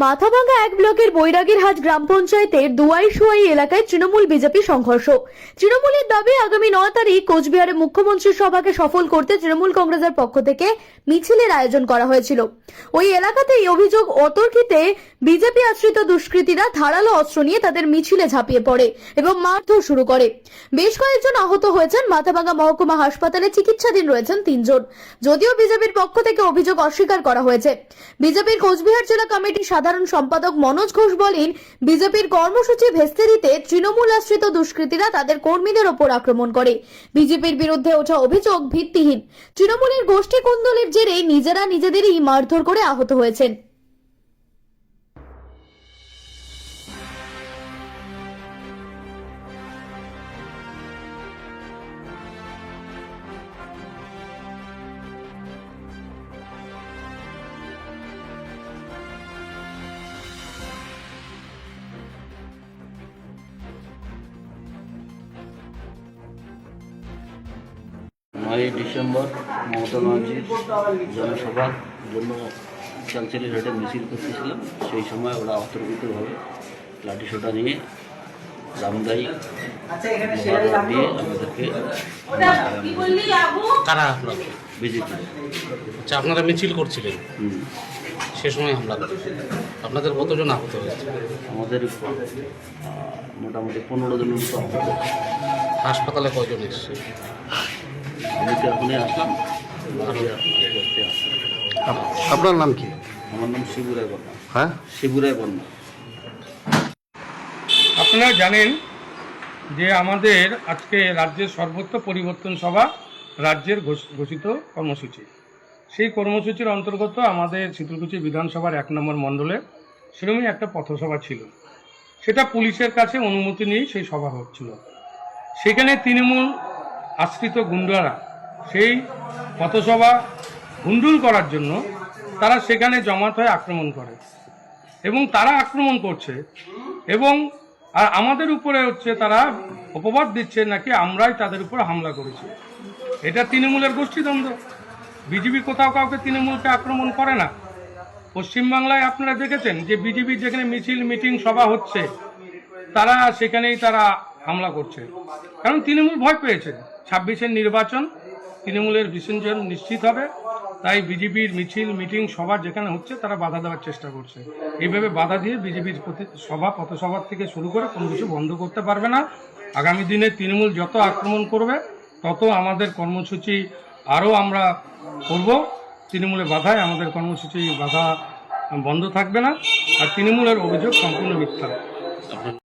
মাথাভাঙ্গা এক ব্লকের বৈরাগীরহাট গ্রাম পঞ্চায়েতের দুয়াইশুয়াই এলাকায় তৃণমূল বিজেপি সংঘর্ষ। তৃণমূলের দাবি আগামী 9 তারিখ কোচবিহারে মুখ্যমন্ত্রীর সভাকে সফল করতে তৃণমূল কংগ্রেসের পক্ষ থেকে মিছিলের আয়োজন করা হয়েছিল। ওই এলাকাতেই অভিযোগ অতর্কিতে বিজেপি আশ্রিত দুষ্কৃতীরা ধারালো অস্ত্র নিয়ে তাদের মিছিলে ঝাঁপিয়ে পড়ে এবং মারধর শুরু করে। বেশ কয়েকজন আহত হয়েছেন। মাথাভাঙ্গা মহকুমা হাসপাতালে চিকিৎসাধীন রয়েছেন 3 জন। যদিও বিজেপির পক্ষ থেকে অভিযোগ অস্বীকার করা হয়েছে। বিজেপির কোচবিহার জেলা কমিটির সাধারণ সম্পাদক মনোজ ঘোষ বলেন, বিজেপির কর্মসূচি ভেস্তে দিতে তৃণমূল আশ্রিত দুষ্কৃতীরা তাদের কর্মীদের ওপর আক্রমণ করে। বিজেপির বিরুদ্ধে ওঠা অভিযোগ ভিত্তিহীন। তৃণমূলের গোষ্ঠী কোন্দলের জেরে নিজেরা নিজেদেরই মারধর করে আহত হয়েছেন। ডিসেম্বর মমতা ব্যানার্জির জনসভার জন্য চালচালি রোডে মিছিল করতেছিলাম। সেই সময় ওরা অতর্কিতভাবে লাঠিসোঁটা নিয়ে রামদাই দিয়ে আমাদেরকে কারা হামলা? বিজেপি। আচ্ছা, আপনারা মিছিল করছিলেন, সে সময় হামলা করে। আপনাদের কতজন আহত হয়েছে? আমাদের মোটামুটি 15 জনের মতো আহত। হাসপাতালে কয়জন এসছে? আমি তো এখনই আসলাম, আস্তে আস্তে আসলাম। আপনার নাম কি? আমার নাম শিবুরায় বর্মা। হ্যাঁ, শিবুরায় বর্মা। আপনারা জানেন যে আমাদের আজকে রাজ্যের সর্বত্র পরিবর্তন সভা রাজ্যের ঘোষিত কর্মসূচি। সেই কর্মসূচির অন্তর্গত আমাদের শীতলকুচি বিধানসভার 1 নম্বর মণ্ডলে সেরকমই একটা পথসভা ছিল। সেটা পুলিশের কাছে অনুমতি নিয়েই সেই সভা হচ্ছিল। সেখানে তৃণমূল আশ্রিত গুন্ডারা সেই পথসভা হুন্ডুল করার জন্য তারা সেখানে জমায়েত হয়ে আক্রমণ করে এবং তারা আক্রমণ করছে এবং আর আমাদের উপরে হচ্ছে তারা অপবাদ দিচ্ছে নাকি আমরাই তাদের উপর হামলা করেছি। এটা তৃণমূলের গোষ্ঠীদ্বন্দ্ব। বিজেপি কোথাও কাউকে তৃণমূলকে আক্রমণ করে না। পশ্চিমবাংলায় আপনারা দেখেছেন যে বিজেপি যেখানে মিছিল মিটিং সভা হচ্ছে তারা সেখানেই তারা হামলা করছে, কারণ তৃণমূল ভয় পেয়েছে 26-এর নির্বাচন তৃণমূলের বিসর্জন নিশ্চিত হবে। তাই বিজেপির মিছিল মিটিং সভা যেখানে হচ্ছে তারা বাধা দেওয়ার চেষ্টা করছে। এইভাবে বাধা দিয়ে বিজেপির সভা পথসভার থেকে শুরু করে কোনো কিছু বন্ধ করতে পারবে না। আগামী দিনে তৃণমূল যত আক্রমণ করবে তত আমাদের কর্মসূচি আরও আমরা করব। তৃণমূলের বাধায় আমাদের কর্মসূচি বাধা বন্ধ থাকবে না। আর তৃণমূলের অভিযোগ সম্পূর্ণ মিথ্যা।